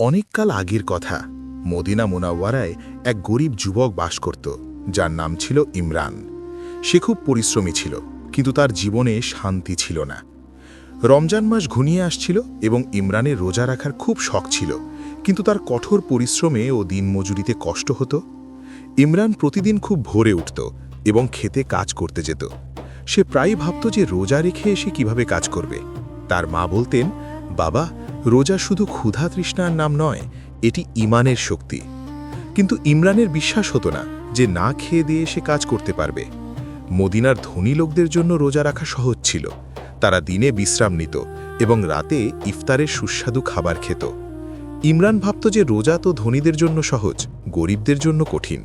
অনেককাল আগের কথা। মদিনা মুনাওয়ারায় এক গরিব যুবক বাস করত, যার নাম ছিল ইমরান। সে খুব পরিশ্রমী ছিল, কিন্তু তার জীবনে শান্তি ছিল না। রমজান মাস ঘনিয়ে আসছিল এবং ইমরানের রোজা রাখার খুব শখ ছিল, কিন্তু তার কঠোর পরিশ্রমে ও দিনমজুরিতে কষ্ট হতো। ইমরান প্রতিদিন খুব ভোরে উঠত এবং খেতে কাজ করতে যেত। সে প্রায়ই ভাবত যে রোজা রেখে এসে কিভাবে কাজ করবে। তার মা বলতেন, বাবা, রোজা শুধু ক্ষুধা তৃষ্ণার নাম নয়, এটি ঈমানের শক্তি। কিন্তু ইমরানের বিশ্বাস হতো না যে না খেয়ে দিয়ে সে কাজ করতে পারবে। মদিনার ধনী লোকদের জন্য রোজা রাখা সহজ ছিল। তারা দিনে বিশ্রাম নিত এবং রাতে ইফতারের সুস্বাদু খাবার খেত। ইমরান ভাবত যে রোজা তো ধনীদের জন্য সহজ, গরিবদের জন্য কঠিন।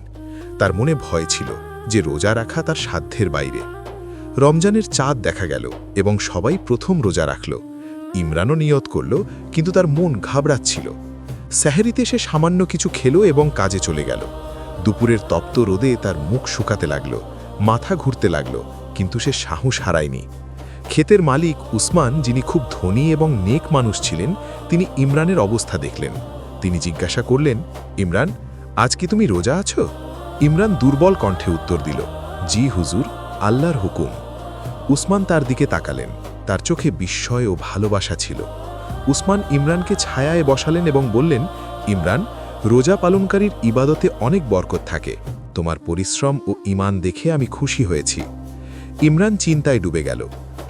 তার মনে ভয় ছিল যে রোজা রাখা তার সাধ্যের বাইরে। রমজানের চাঁদ দেখা গেল এবং সবাই প্রথম রোজা রাখল। ইমরানও নিয়ত করল, কিন্তু তার মন ঘাবড়াচ্ছিল। সেহরিতে সে সামান্য কিছু খেল এবং কাজে চলে গেল। দুপুরের তপ্ত রোদে তার মুখ শুকাতে লাগল, মাথা ঘুরতে লাগল, কিন্তু সে সাহস হারায়নি। ক্ষেতের মালিক উসমান, যিনি খুব ধনী এবং নেক মানুষ ছিলেন, তিনি ইমরানের অবস্থা দেখলেন। তিনি জিজ্ঞাসা করলেন, ইমরান, আজ কি তুমি রোজা আছো? ইমরান দুর্বল কণ্ঠে উত্তর দিল, জি হুজুর, আল্লাহর হুকুম। উসমান তার দিকে তাকালেন। তার চোখে বিস্ময় ও ভালোবাসা ছিল। উসমান ইমরানকে ছায়ায় বসালেন এবং বললেন, ইমরান, রোজা পালনকারীর ইবাদতে অনেক বরকত থাকে। তোমার পরিশ্রম ও ঈমান দেখে আমি খুশি হয়েছি। ইমরান চিন্তায় ডুবে গেল।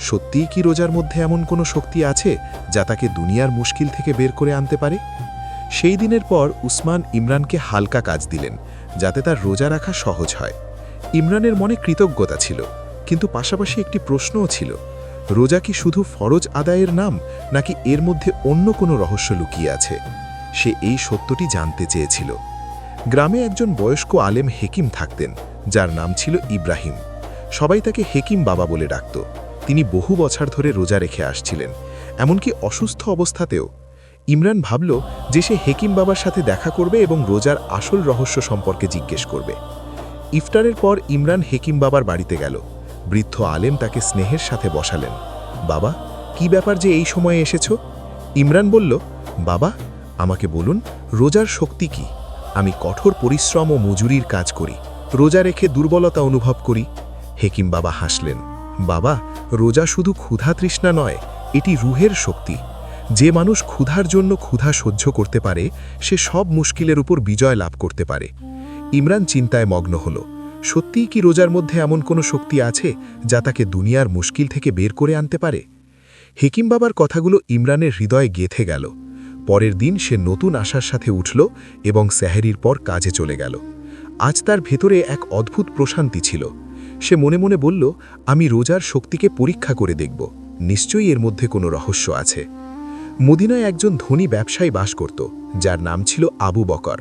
সত্যিই কি রোজার মধ্যে এমন কোনো শক্তি আছে যা তাকে দুনিয়ার মুশকিল থেকে বের করে আনতে পারে? সেই দিনের পর উসমান ইমরানকে হালকা কাজ দিলেন, যাতে তার রোজা রাখা সহজ হয়। ইমরানের মনে কৃতজ্ঞতা ছিল, কিন্তু পাশাপাশি একটি প্রশ্নও ছিল, রোজা কি শুধু ফরজ আদায়ের নাম, নাকি এর মধ্যে অন্য কোনো রহস্য লুকিয়ে আছে? সে এই সত্যটি জানতে চেয়েছিল। গ্রামে একজন বয়স্ক আলেম হেকিম থাকতেন, যার নাম ছিল ইব্রাহিম। সবাই তাকে হেকিম বাবা বলে ডাকত। তিনি বহু বছর ধরে রোজা রেখে আসছিলেন, এমনকি অসুস্থ অবস্থাতেও। ইমরান ভাবল যে সে হেকিম বাবার সাথে দেখা করবে এবং রোজার আসল রহস্য সম্পর্কে জিজ্ঞেস করবে। ইফতারের পর ইমরান হেকিম বাবার বাড়িতে গেল। বৃদ্ধ আলেম তাকে স্নেহের সাথে বসালেন। বাবা, কি ব্যাপার যে এই সময়ে এসেছ? ইমরান বলল, বাবা, আমাকে বলুন, রোজার শক্তি কি? আমি কঠোর পরিশ্রম ও মজুরির কাজ করি, রোজা রেখে দুর্বলতা অনুভব করি। হেকিম বাবা হাসলেন, বাবা, রোজা শুধু ক্ষুধা তৃষ্ণা নয়, এটি রুহের শক্তি। যে মানুষ ক্ষুধার জন্য ক্ষুধা সহ্য করতে পারে, সে সব মুশকিলের উপর বিজয় লাভ করতে পারে। ইমরান চিন্তায় মগ্ন হল। সত্যিই কি রোজার মধ্যে এমন কোনো শক্তি আছে যা তাকে দুনিয়ার মুশকিল থেকে বের করে আনতে পারে? হেকিম বাবার কথাগুলো ইমরানের হৃদয়ে গেঁথে গেল। পরের দিন সে নতুন আশার সাথে উঠল এবং সেহরির পর কাজে চলে গেল। আজ তার ভেতরে এক অদ্ভুত প্রশান্তি ছিল। সে মনে মনে বলল, আমি রোজার শক্তিকে পরীক্ষা করে দেখব, নিশ্চয়ই এর মধ্যে কোনো রহস্য আছে। মদিনায় একজন ধনী ব্যবসায়ী বাস করত, যার নাম ছিল আবু বকর।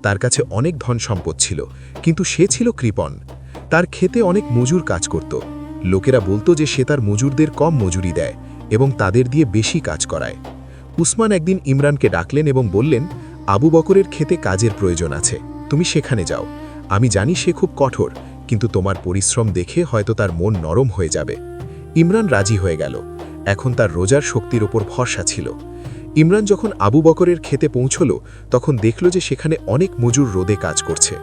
তার কাছে অনেক ধন সম্পদ ছিল, কিন্তু সে ছিল কৃপণ। তার ক্ষেতে অনেক মজুর কাজ করত। লোকেরা বলতো যে সে তার মজুরদের কম মজুরি দেয় এবং তাদের দিয়ে বেশি কাজ করায়। উসমান একদিন ইমরানকে ডাকলেন এবং বললেন, আবু বকরের ক্ষেতে কাজের প্রয়োজন আছে, তুমি সেখানে যাও। আমি জানি সে খুব কঠোর, কিন্তু তোমার পরিশ্রম দেখে হয়তো তার মন নরম হয়ে যাবে। ইমরান রাজি হয়ে গেল। এখন তার রোজার শক্তির ওপর ভরসা ছিল। ইমরান যখন আবু বকরের ক্ষেতে পৌঁছল, তখন দেখল যে সেখানে অনেক মজুর রোদে কাজ করছে।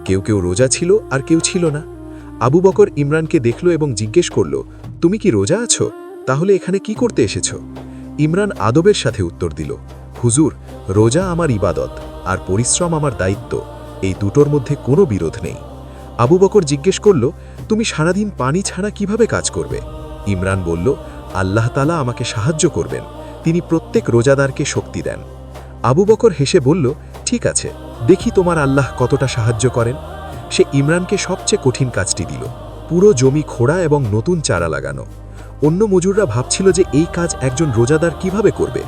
কেউ কেউ রোজা ছিল আর কেউ ছিল না। আবু বকর ইমরানকে দেখল এবং জিজ্ঞেস করল, তুমি কি রোজা আছো? তাহলে এখানে কি করতে এসেছ? ইমরান আদবের সাথে উত্তর দিল, হুজুর, রোজা আমার ইবাদত আর পরিশ্রম আমার দায়িত্ব, এই দুটোর মধ্যে কোনো বিরোধ নেই। আবু বকর জিজ্ঞেস করল, তুমি সারাদিন পানি ছাড়া কিভাবে কাজ করবে? ইমরান বলল, আল্লাহ তাআলা আমাকে সাহায্য করবেন, তিনি প্রত্যেক রোজাদারকে শক্তি দেন। আবু বকর হেসে বলল, ঠিক আছে, দেখি তোমার আল্লাহ কতটা সাহায্য করেন। সে ইমরানকে সবচেয়ে কঠিন কাজটি দিল, পুরো জমি খোঁড়া এবং নতুন চারা লাগানো। অন্য মজুররা ভাবছিল যে এই কাজ একজন রোজাদার কিভাবে করবে।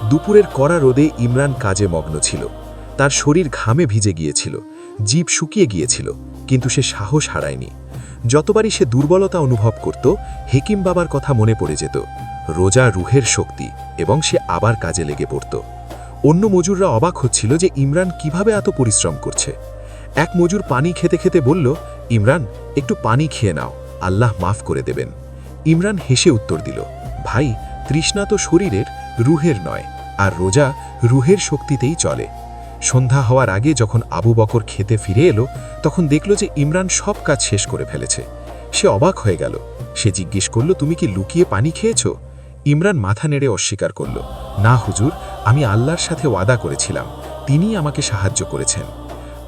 দুপুরের কড়া রোদে ইমরান কাজে মগ্ন ছিল। তার শরীর ঘামে ভিজে গিয়েছিল, জিভ শুকিয়ে গিয়েছিল, কিন্তু সে সাহস হারায়নি। যতবারই সে দুর্বলতা অনুভব করত, হেকিম বাবার কথা মনে পড়ে যেত। রোজা রুহের শক্তি, এবং সে আবার কাজে লেগে পড়ত। অন্য মজুররা অবাক হচ্ছিল যে ইমরান কিভাবে এত পরিশ্রম করছে। এক মজুর পানি খেতে খেতে বলল, ইমরান, একটু পানি খেয়ে নাও, আল্লাহ মাফ করে দেবেন। ইমরান হেসে উত্তর দিল, ভাই, তৃষ্ণা তো শরীরের, রুহের নয়। আর রোজা রুহের শক্তিতেই চলে। সন্ধ্যা হওয়ার আগে যখন আবু বকর খেতে ফিরে এলো, তখন দেখল যে ইমরান সব কাজ শেষ করে ফেলেছে। সে অবাক হয়ে গেল। সে জিজ্ঞেস করল, তুমি কি লুকিয়ে পানি খেয়েছ? ইমরান মাথা নেড়ে অস্বীকার করল, না হুজুর, আমি আল্লাহর সাথে ওয়াদা করেছিলাম, তিনিই আমাকে সাহায্য করেছেন।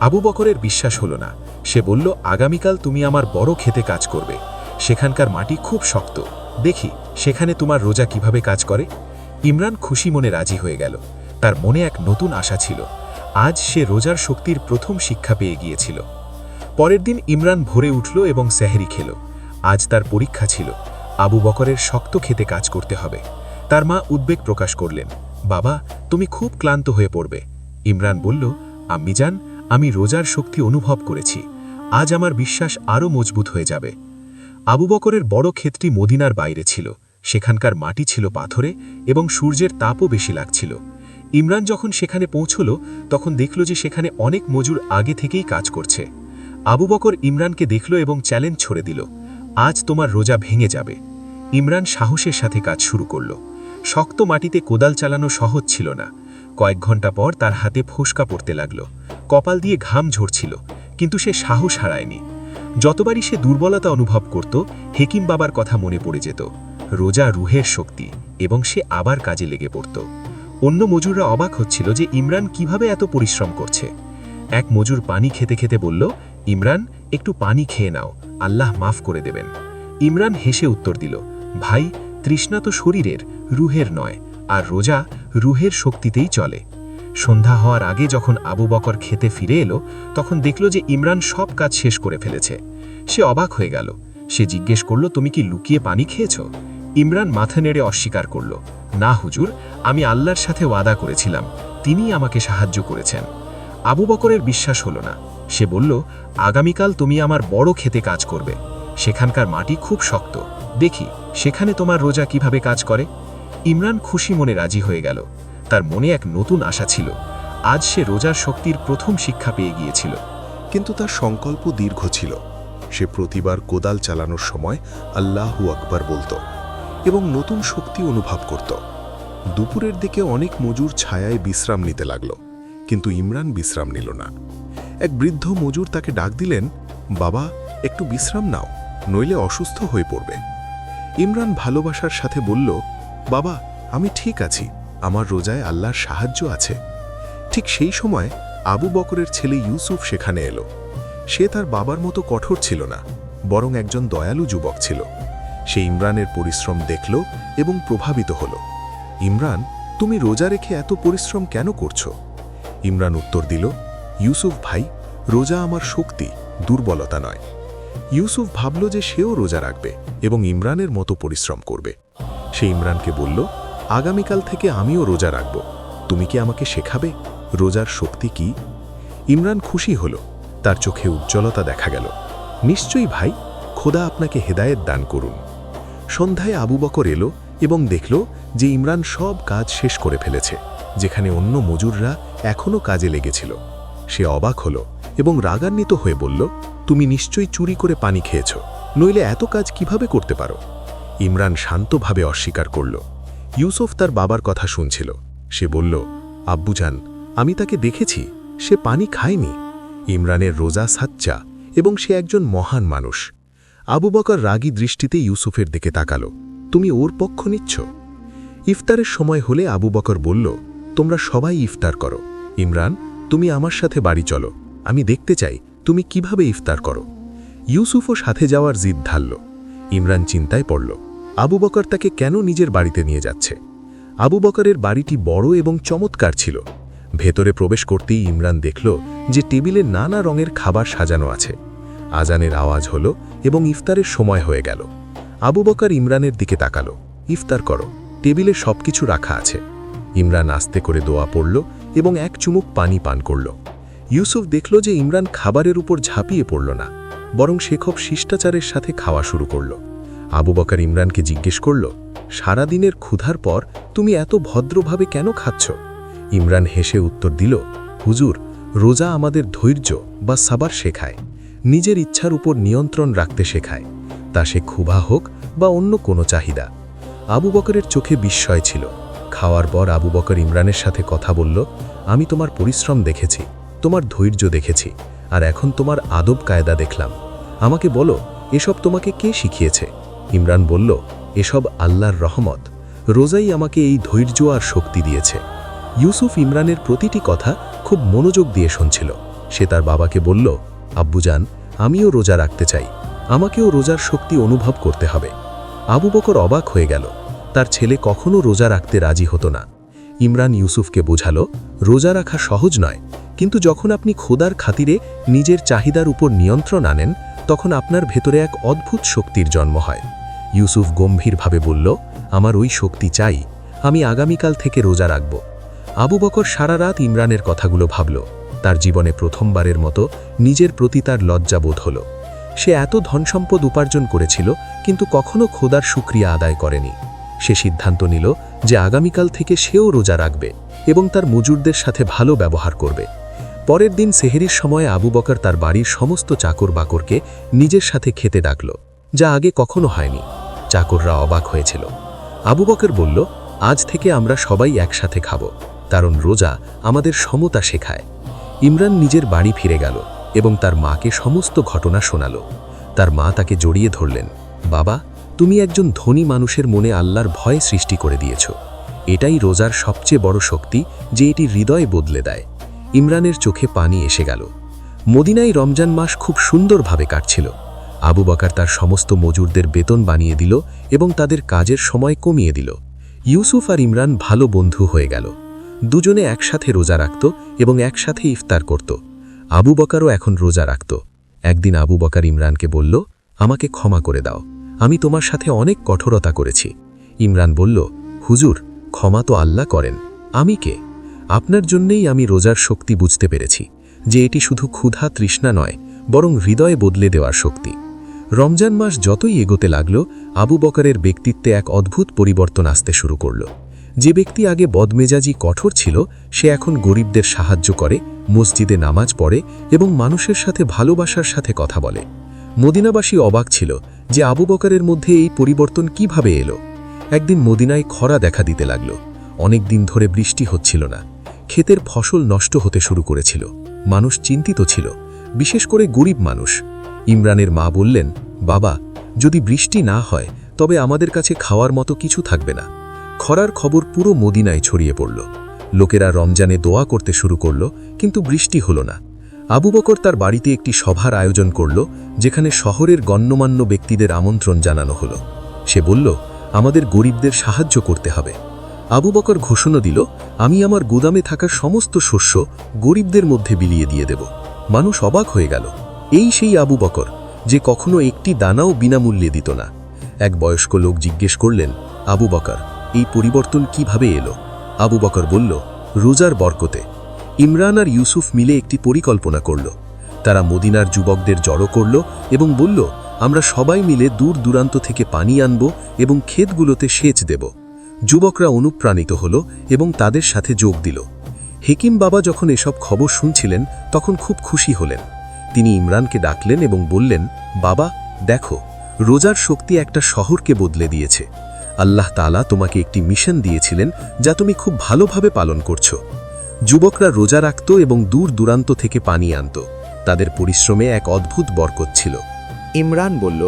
আবু বকরের বিশ্বাস হলো না। সে বলল, আগামীকাল তুমি আমার বড় খেতে কাজ করবে। সেখানকার মাটি খুব শক্ত, দেখি সেখানে তোমার রোজা কিভাবে কাজ করে। ইমরান খুশি মনে রাজি হয়ে গেল। তার মনে এক নতুন আশা ছিল। আজ সে রোজার শক্তির প্রথম শিক্ষা পেয়ে গিয়েছিল। পরের দিন ইমরান ভোরে উঠল এবং সেহরি খেল। আজ তার পরীক্ষা ছিল। আবু বকরের শক্ত খেতে কাজ করতে হবে। তার মা উদ্বেগ প্রকাশ করলেন, বাবা, তুমি খুব ক্লান্ত হয়ে পড়বে। ইমরান বলল, আম্মিজান, আমি রোজার শক্তি অনুভব করেছি। আজ আমার বিশ্বাস আরও মজবুত হয়ে যাবে। আবু বকরের বড় ক্ষেতটি মদিনার বাইরে ছিল। সেখানকার মাটি ছিল পাথরে এবং সূর্যের তাপও বেশি লাগছিল। ইমরান যখন সেখানে পৌঁছল, তখন দেখল যে সেখানে অনেক মজুর আগে থেকেই কাজ করছে। আবু বকর ইমরানকে দেখল এবং চ্যালেঞ্জ ছড়ে দিল, আজ তোমার রোজা ভেঙে যাবে। ইমরান সাহসের সাথে কাজ শুরু করল। শক্ত মাটিতে কোদাল চালানো সহজ ছিল না। কয়েক ঘন্টা পর তার হাতে ফোসকা পড়তে লাগল। কপাল দিয়ে ঘাম ঝরছিল, কিন্তু সে সাহস হারায়নি। যতবারই সে দুর্বলতা অনুভব করত, হেকিম বাবার কথা মনে পড়ে যেত। রোজা রুহের শক্তি, এবং সে আবার কাজে লেগে পড়ত। অন্য মজুররা অবাক হচ্ছিল যে ইমরান কিভাবে এত পরিশ্রম করছে। এক মজুর পানি খেতে খেতে বলল, ইমরান, একটু পানি খেয়ে নাও, আল্লাহ মাফ করে দেবেন। ইমরান হেসে উত্তর দিল, ভাই, তৃষ্ণা তো শরীরের, রুহের নয়, আর রোজা রুহের শক্তিতেই চলে। সন্ধ্যা হওয়ার আগে যখন আবু বকর খেতে ফিরে এলো, তখন দেখল যে ইমরান সব কাজ শেষ করে ফেলেছে। সে অবাক হয়ে গেল। সে জিজ্ঞেস করল, তুমি কি লুকিয়ে পানি খেয়েছ? ইমরান মাথা নেড়ে অস্বীকার করল, না হুজুর, আমি আল্লাহর সাথে ওয়াদা করেছিলাম, তিনিই আমাকে সাহায্য করেছেন। আবু বকরের বিশ্বাস হলো না। সে বলল, আগামীকাল তুমি আমার বড় খেতে কাজ করবে। সেখানকার মাটি খুব শক্ত, দেখি সেখানে তোমার রোজা কিভাবে কাজ করে। ইমরান খুশি মনে রাজি হয়ে গেল। তার মনে এক নতুন আশা ছিল। আজ সে রোজার শক্তির প্রথম শিক্ষা পেয়ে গিয়েছিল। কিন্তু তার সংকল্প দীর্ঘ ছিল। সে প্রতিবার কোদাল চালানোর সময় আল্লাহু আকবার বলত এবং নতুন শক্তি অনুভব করত। দুপুরের দিকে অনেক মজুর ছায়ায় বিশ্রাম নিতে লাগল, কিন্তু ইমরান বিশ্রাম নিল না। এক বৃদ্ধ মজুর তাকে ডাক দিলেন, বাবা, একটু বিশ্রাম নাও, নইলে অসুস্থ হয়ে পড়বে। ইমরান ভালোবাসার সাথে বলল, বাবা, আমি ঠিক আছি, আমার রোজায় আল্লাহর সাহায্য আছে। ঠিক সেই সময় আবু বকরের ছেলে ইউসুফ সেখানে এলো। সে তার বাবার মতো কঠোর ছিল না, বরং একজন দয়ালু যুবক ছিল। সে ইমরানের পরিশ্রম দেখল এবং প্রভাবিত হল। ইমরান, তুমি রোজা রেখে এত পরিশ্রম কেন করছো? ইমরান উত্তর দিল, ইউসুফ ভাই, রোজা আমার শক্তি, দুর্বলতা নয়। ইউসুফ ভাবল যে সেও রোজা রাখবে এবং ইমরানের মতো পরিশ্রম করবে। সে ইমরানকে বলল, আগামীকাল থেকে আমিও রোজা রাখব, তুমি কি আমাকে শেখাবে রোজার শক্তি কি? ইমরান খুশি হল। তার চোখে উজ্জ্বলতা দেখা গেল। নিশ্চয়ই ভাই, খোদা আপনাকে হেদায়েত দান করুন। সন্ধ্যায় আবু বকর এলো এবং দেখল যে ইমরান সব কাজ শেষ করে ফেলেছে, যেখানে অন্য মজুররা এখনও কাজে লেগেছিল। সে অবাক হল এবং রাগান্বিত হয়ে বলল, তুমি নিশ্চয়ই চুরি করে পানি খেয়েছ, নইলে এত কাজ কিভাবে করতে পারো? ইমরান শান্তভাবে অস্বীকার করল। ইউসুফ তার বাবার কথা শুনছিল। সে বলল, আব্বুজান, আমি তাকে দেখেছি, সে পানি খায়নি। ইমরানের রোজা সাচ্চা এবং সে একজন মহান মানুষ। আবু বকর রাগী দৃষ্টিতে ইউসুফের দিকে তাকালো, তুমি ওর পক্ষ নিচ্ছ? ইফতারের সময় হলে আবু বকর বলল, তোমরা সবাই ইফতার করো। ইমরান, তুমি আমার সাথে বাড়ি চলো, আমি দেখতে চাই তুমি কিভাবে ইফতার করো। ইউসুফও সাথে যাওয়ার জিদ ঢালল। ইমরান চিন্তায় পড়ল, আবু বকর তাকে কেন নিজের বাড়িতে নিয়ে যাচ্ছে। আবু বকরের বাড়িটি বড় এবং চমৎকার ছিল। ভেতরে প্রবেশ করতেই ইমরান দেখল যে টেবিলে নানা রঙের খাবার সাজানো আছে। আজানের আওয়াজ হল এবং ইফতারের সময় হয়ে গেল। আবু বকর ইমরানের দিকে তাকালো, ইফতার করো, টেবিলে সবকিছু রাখা আছে। ইমরান আস্তে করে দোয়া পড়ল এবং এক চুমুক পানি পান করল। ইউসুফ দেখল যে ইমরান খাবারের উপর ঝাঁপিয়ে পড়ল না, বরং সে খুব শিষ্টাচারের সাথে খাওয়া শুরু করল। আবু বকর ইমরানকে জিজ্ঞেস করল, সারাদিনের ক্ষুধার পর তুমি এত ভদ্রভাবে কেন খাচ্ছ? ইমরান হেসে উত্তর দিল, হুজুর, রোজা আমাদের ধৈর্য বা সাবার শেখায়, নিজের ইচ্ছার উপর নিয়ন্ত্রণ রাখতে শেখায়, তা সে ক্ষুধা হোক বা অন্য কোনো চাহিদা। আবু বকরের চোখে বিস্ময় ছিল। খাওয়ার পর আবু বকর ইমরানের সাথে কথা বলল, আমি তোমার পরিশ্রম দেখেছি, তোমার ধৈর্য দেখেছি, আর এখন তোমার আদব কায়দা দেখলাম। আমাকে বলো, এসব তোমাকে কে শিখিয়েছে? ইমরান বলল, এসব আল্লাহর রহমত। রোজাই আমাকে এই ধৈর্য আর শক্তি দিয়েছে। ইউসুফ ইমরানের প্রতিটি কথা খুব মনোযোগ দিয়ে শুনছিল। সে তার বাবাকে বলল, আব্বুজান, আমিও রোজা রাখতে চাই, আমাকেও রোজার শক্তি অনুভব করতে হবে। আবু বকর অবাক হয়ে গেল, তার ছেলে কখনো রোজা রাখতে রাজি হতো না। ইমরান ইউসুফকে বোঝালো, রোজা রাখা সহজ নয়, কিন্তু যখন আপনি খোদার খাতিরে নিজের চাহিদার উপর নিয়ন্ত্রণ আনেন, তখন আপনার ভেতরে এক অদ্ভুত শক্তির জন্ম হয়। ইউসুফ গম্ভীরভাবে বলল, আমার ওই শক্তি চাই, আমি আগামীকাল থেকে রোজা রাখব। আবু বকর সারা রাত ইমরানের কথাগুলো ভাবল। তার জীবনে প্রথমবারের মতো নিজের প্রতি তার লজ্জাবোধ হল। সে এত ধনসম্পদ উপার্জন করেছিল, কিন্তু কখনো খোদার শুকরিয়া আদায় করেনি। সে সিদ্ধান্ত নিল যে আগামীকাল থেকে সেও রোজা রাখবে এবং তার মজুরদের সাথে ভালো ব্যবহার করবে। পরের দিন সেহরির সময় আবু বকর তার বাড়ির সমস্ত চাকর বাকরকে নিজের সাথে খেতে ডাকল, যা আগে কখনো হয়নি। চাকররা অবাক হয়েছিল। আবু বকর বলল, আজ থেকে আমরা সবাই একসাথে খাব, কারণ রোজা আমাদের সমতা শেখায়। ইমরান নিজের বাড়ি ফিরে গেল এবং তার মাকে সমস্ত ঘটনা শোনাল। তার মা তাকে জড়িয়ে ধরলেন, বাবা, তুমি একজন ধনী মানুষের মনে আল্লাহর ভয় সৃষ্টি করে দিয়েছ। এটাই রোজার সবচেয়ে বড় শক্তি, যে এটি হৃদয় বদলে দেয়। ইমরানের চোখে পানি এসে গেল। মদিনায় রমজান মাস খুব সুন্দরভাবে কাটছিল। আবু বকর তার সমস্ত মজুরদের বেতন বানিয়ে দিল এবং তাদের কাজের সময় কমিয়ে দিল। ইউসুফ আর ইমরান ভালো বন্ধু হয়ে গেল। দুজনে একসাথে রোজা রাখত এবং একসাথে ইফতার করত। আবু বকরও এখন রোজা রাখত। একদিন আবু বকর ইমরানকে বলল, আমাকে ক্ষমা করে দাও, আমি তোমার সাথে অনেক কঠোরতা করেছি। ইমরান বলল, হুজুর, ক্ষমা তো আল্লাহ করেন, আমি কে? আপনার জন্যেই আমি রোজার শক্তি বুঝতে পেরেছি, যে এটি শুধু ক্ষুধা তৃষ্ণা নয়, বরং হৃদয়ে বদলে দেওয়ার শক্তি। রমজান মাস যতই এগোতে লাগল, আবু বকরের ব্যক্তিত্বে এক অদ্ভুত পরিবর্তন আসতে শুরু করল। যে ব্যক্তি আগে বদমেজাজি কঠোর ছিল, সে এখন গরিবদের সাহায্য করে, মসজিদে নামাজ পড়ে এবং মানুষের সাথে ভালোবাসার সাথে কথা বলে। মদিনাবাসী অবাক ছিল যে আবু বকরের মধ্যে এই পরিবর্তন কিভাবে এলো। একদিন মদিনায় খরা দেখা দিতে লাগল। অনেক দিন ধরে বৃষ্টি হচ্ছিল না। ক্ষেতের ফসল নষ্ট হতে শুরু করেছিল। মানুষ চিন্তিত ছিল, বিশেষ করে গরিব মানুষ। ইমরানের মা বললেন, বাবা, যদি বৃষ্টি না হয় তবে আমাদের কাছে খাওয়ার মতো কিছু থাকবে না। খরার খবর পুরো মদিনায় ছড়িয়ে পড়ল। লোকেরা রমজানে দোয়া করতে শুরু করল, কিন্তু বৃষ্টি হলো না। আবু বকর তার বাড়িতে একটি সভার আয়োজন করল, যেখানে শহরের গণ্যমান্য ব্যক্তিদের আমন্ত্রণ জানানো হলো। সে বলল, আমাদের গরিবদের সাহায্য করতে হবে। আবু বকর ঘোষণা দিল, আমি আমার গুদামে থাকা সমস্ত শস্য গরিবদের মধ্যে বিলিয়ে দিয়ে দেব। মানুষ অবাক হয়ে গেল। এই সেই আবু বকর, যে কখনো একটি দানাও বিনামূল্যে দিত না। এক বয়স্ক লোক জিজ্ঞেস করলেন, আবু বকর, এই পরিবর্তন কিভাবে এলো? আবু বকর বলল, রোজার বরকতে। ইমরান আর ইউসুফ মিলে একটি পরিকল্পনা করল। তারা মদিনার যুবকদের জড়ো করল এবং বলল, আমরা সবাই মিলে দূর দূরান্ত থেকে পানি আনব এবং ক্ষেতগুলোতে সেচ দেব। যুবকরা অনুপ্রাণিত হল এবং তাদের সাথে যোগ দিল। হেকিম বাবা যখন এসব খবর শুনছিলেন, তখন খুব খুশি হলেন। তিনি ইমরানকে ডাকলেন এবং বললেন, বাবা, দেখো, রোজার শক্তি একটা শহরকে বদলে দিয়েছে। আল্লাহ তাআলা তোমাকে একটি মিশন দিয়েছিলেন, যা তুমি খুব ভালোভাবে পালন করছো। যুবকরা রোজা রাখত এবং দূর দূরান্ত থেকে পানি আনত। তাদের পরিশ্রমে এক অদ্ভুত বরকত ছিল। ইমরান বলল,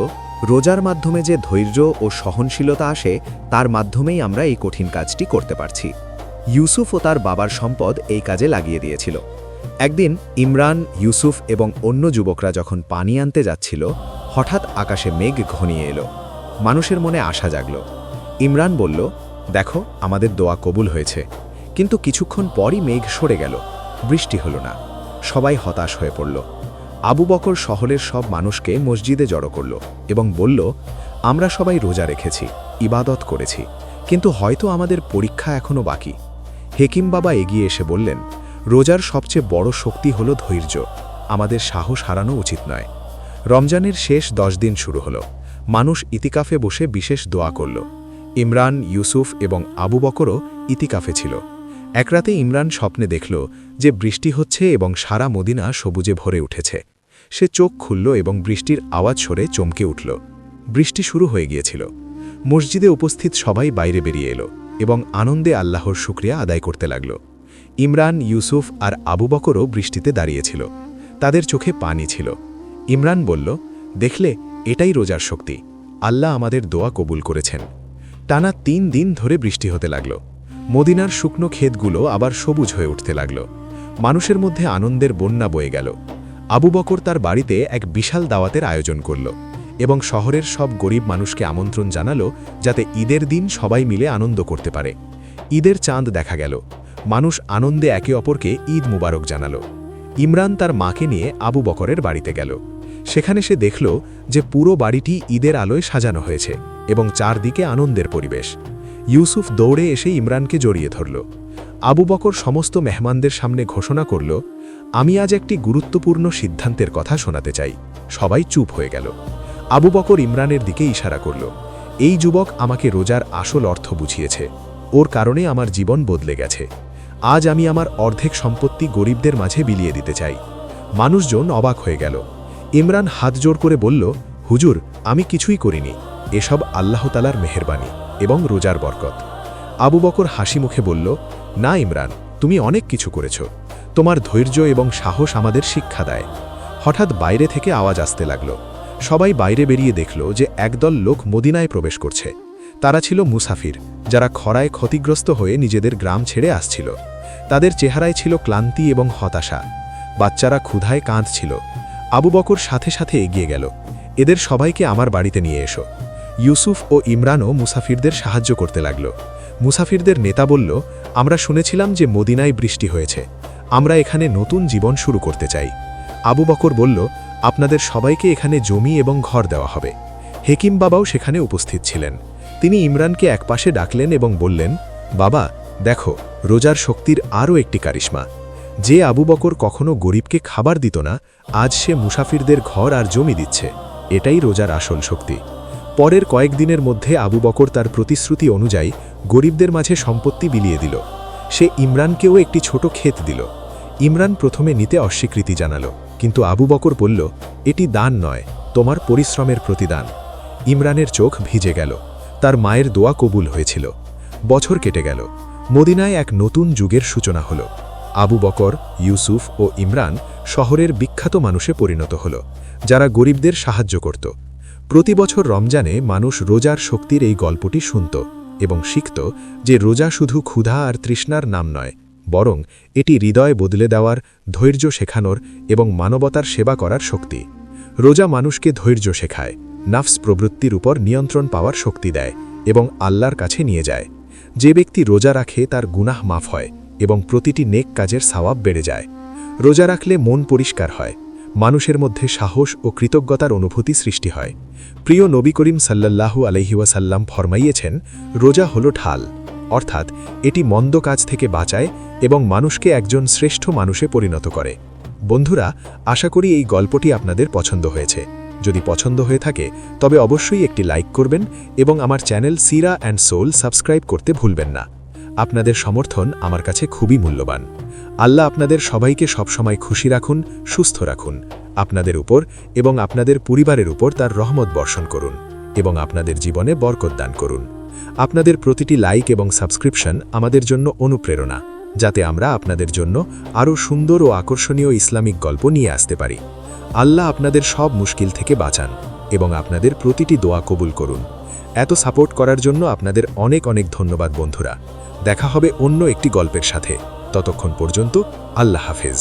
রোজার মাধ্যমে যে ধৈর্য ও সহনশীলতা আসে, তার মাধ্যমেই আমরা এই কঠিন কাজটি করতে পারছি। ইউসুফ ও তার বাবার সম্পদ এই কাজে লাগিয়ে দিয়েছিল। একদিন ইমরান, ইউসুফ এবং অন্য যুবকরা যখন পানি আনতে যাচ্ছিল, হঠাৎ আকাশে মেঘ ঘনিয়ে এলো। মানুষের মনে আশা জাগল। ইমরান বলল, দেখো, আমাদের দোয়া কবুল হয়েছে। কিন্তু কিছুক্ষণ পরই মেঘ সরে গেল, বৃষ্টি হলো না। সবাই হতাশ হয়ে পড়ল। আবু বকর শহরের সব মানুষকে মসজিদে জড়ো করল এবং বলল, আমরা সবাই রোজা রেখেছি, ইবাদত করেছি, কিন্তু হয়তো আমাদের পরীক্ষা এখনও বাকি। হেকিম বাবা এগিয়ে এসে বললেন, রোজার সবচেয়ে বড় শক্তি হল ধৈর্য। আমাদের সাহস হারানো উচিত নয়। রমজানের শেষ 10 দিন শুরু হলো। মানুষ ইতিকাফে বসে বিশেষ দোয়া করল। ইমরান, ইউসুফ এবং আবু বকরও ইতিকাফে ছিল। এক রাতে ইমরান স্বপ্নে দেখল যে বৃষ্টি হচ্ছে এবং সারা মদিনা সবুজে ভরে উঠেছে। সে চোখ খুলল এবং বৃষ্টির আওয়াজ সরে চমকে উঠল। বৃষ্টি শুরু হয়ে গিয়েছিল। মসজিদে উপস্থিত সবাই বাইরে বেরিয়ে এলো। এবং আনন্দে আল্লাহর শুকরিয়া আদায় করতে লাগল। ইমরান, ইউসুফ আর আবু বকরও বৃষ্টিতে দাঁড়িয়েছিল। তাদের চোখে পানি ছিল। ইমরান বলল, দেখলে, এটাই রোজার শক্তি। আল্লাহ আমাদের দোয়া কবুল করেছেন। টানা 3 দিন ধরে বৃষ্টি হতে লাগল। মদিনার শুকনো ক্ষেতগুলো আবার সবুজ হয়ে উঠতে লাগল। মানুষের মধ্যে আনন্দের বন্যা বয়ে গেল। আবু বকর তার বাড়িতে এক বিশাল দাওয়াতের আয়োজন করল এবং শহরের সব গরিব মানুষকে আমন্ত্রণ জানালো যাতে ঈদের দিন সবাই মিলে আনন্দ করতে পারে। ঈদের চাঁদ দেখা গেল। মানুষ আনন্দে একে অপরকে ঈদ মুবারক জানালো। ইমরান তার মাকে নিয়ে আবু বকরের বাড়িতে গেল। সেখানে সে দেখল যে পুরো বাড়িটি ঈদের আলোয় সাজানো হয়েছে এবং চারদিকে আনন্দের পরিবেশ। ইউসুফ দৌড়ে এসে ইমরানকে জড়িয়ে ধরল। আবু বকর সমস্ত মেহমানদের সামনে ঘোষণা করল, আমি আজ একটি গুরুত্বপূর্ণ সিদ্ধান্তের কথা শোনাতে চাই। সবাই চুপ হয়ে গেল। আবু বকর ইমরানের দিকে ইশারা করল, এই যুবক আমাকে রোজার আসল অর্থ বুঝিয়েছে। ওর কারণে আমার জীবন বদলে গেছে। আজ আমি আমার অর্ধেক সম্পত্তি গরিবদের মাঝে বিলিয়ে দিতে চাই। মানুষজন অবাক হয়ে গেল। ইমরান হাত জোড় করে বলল, হুজুর, আমি কিছুই করিনি। এসব আল্লাহ তাআলার মেহেরবানি এবং রোজার বরকত। আবু বকর হাসি মুখে বলল, না ইমরান, তুমি অনেক কিছু করেছ। তোমার ধৈর্য এবং সাহস আমাদের শিক্ষা দেয়। হঠাৎ বাইরে থেকে আওয়াজ আসতে লাগল। সবাই বাইরে বেরিয়ে দেখল যে একদল লোক মদিনায় প্রবেশ করছে। তারা ছিল মুসাফির, যারা খরায় ক্ষতিগ্রস্ত হয়ে নিজেদের গ্রাম ছেড়ে আসছিল। তাদের চেহারায় ছিল ক্লান্তি এবং হতাশা। বাচ্চারা ক্ষুধায় কাঁদছিল। আবু বকর সাথে সাথে এগিয়ে গেল, এদের সবাইকে আমার বাড়িতে নিয়ে এসো। ইউসুফ ও ইমরানও মুসাফিরদের সাহায্য করতে লাগল। মুসাফিরদের নেতা বলল, আমরা শুনেছিলাম যে মদিনায় বৃষ্টি হয়েছে। আমরা এখানে নতুন জীবন শুরু করতে চাই। আবু বকর বলল, আপনাদের সবাইকে এখানে জমি এবং ঘর দেওয়া হবে। হেকিম বাবাও সেখানে উপস্থিত ছিলেন। তিনি ইমরানকে একপাশে ডাকলেন এবং বললেন, বাবা, দেখো, রোজার শক্তির আরও একটি কারিশমা। যে আবু বকর কখনো গরিবকে খাবার দিত না, আজ সে মুসাফিরদের ঘর আর জমি দিচ্ছে। এটাই রোজার আসল শক্তি। পরের কয়েকদিনের মধ্যে আবু বকর তার প্রতিশ্রুতি অনুযায়ী গরিবদের মাঝে সম্পত্তি বিলিয়ে দিল। সে ইমরানকেও একটি ছোট ক্ষেত দিল। ইমরান প্রথমে নিতে অস্বীকৃতি জানালো, কিন্তু আবু বকর বলল, এটি দান নয়, তোমার পরিশ্রমের প্রতিদান। ইমরানের চোখ ভিজে গেল। তার মায়ের দোয়া কবুল হয়েছিল। বছর কেটে গেল। মদিনায় এক নতুন যুগের সূচনা হল। আবু বকর, ইউসুফ ও ইমরান শহরের বিখ্যাত মানুষে পরিণত হল, যারা গরিবদের সাহায্য করত। প্রতি বছর রমজানে মানুষ রোজার শক্তির এই গল্পটি শুনত এবং শিখত যে রোজা শুধু ক্ষুধা আর তৃষ্ণার নাম নয়, বরং এটি হৃদয় বদলে দেওয়ার, ধৈর্য শেখানোর এবং মানবতার সেবা করার শক্তি। রোজা মানুষকে ধৈর্য শেখায়, নাফস প্রবৃত্তির উপর নিয়ন্ত্রণ পাওয়ার শক্তি দেয় এবং আল্লাহর কাছে নিয়ে যায়। যে ব্যক্তি রোজা রাখে তার গুনাহ মাফ হয় এবং প্রতিটি নেক কাজের সওয়াব বেড়ে যায়। রোজা রাখলে মন পরিষ্কার হয়, মানুষের মধ্যে সাহস ও কৃতজ্ঞতার অনুভূতি সৃষ্টি হয়। প্রিয় নবী করিম সাল্লাল্লাহু আলাইহি ওয়াসাল্লাম ফরমাইয়েছেন, রোজা হলো ঢাল, অর্থাৎ এটি মন্দ কাজ থেকে বাঁচায় এবং মানুষকে একজন শ্রেষ্ঠ মানুষে পরিণত করে। বন্ধুরা, আশা করি এই গল্পটি আপনাদের পছন্দ হয়েছে। যদি পছন্দ হয়ে থাকে তবে অবশ্যই একটি লাইক করবেন এবং আমার channel Sira and soul subscribe করতে ভুলবেন না। আপনাদের সমর্থন আমার কাছে খুবই মূল্যবান। আল্লাহ আপনাদের সবাইকে সবসময় খুশি রাখুন, সুস্থ রাখুন। আপনাদের উপর এবং আপনাদের পরিবারের উপর তার রহমত বর্ষণ করুন এবং আপনাদের জীবনে বরকত দান করুন। আপনাদের প্রতিটি লাইক এবং সাবস্ক্রিপশন আমাদের জন্য অনুপ্রেরণা, যাতে আমরা আপনাদের জন্য আরও সুন্দর ও আকর্ষণীয় ইসলামিক গল্প নিয়ে আসতে পারি। আল্লাহ আপনাদের সব মুশকিল থেকে বাঁচান এবং আপনাদের প্রতিটি দোয়া কবুল করুন। এত সাপোর্ট করার জন্য আপনাদের অনেক অনেক ধন্যবাদ বন্ধুরা। দেখা হবে অন্য একটি গল্পের সাথে। ততক্ষণ পর্যন্ত আল্লাহ হাফেজ।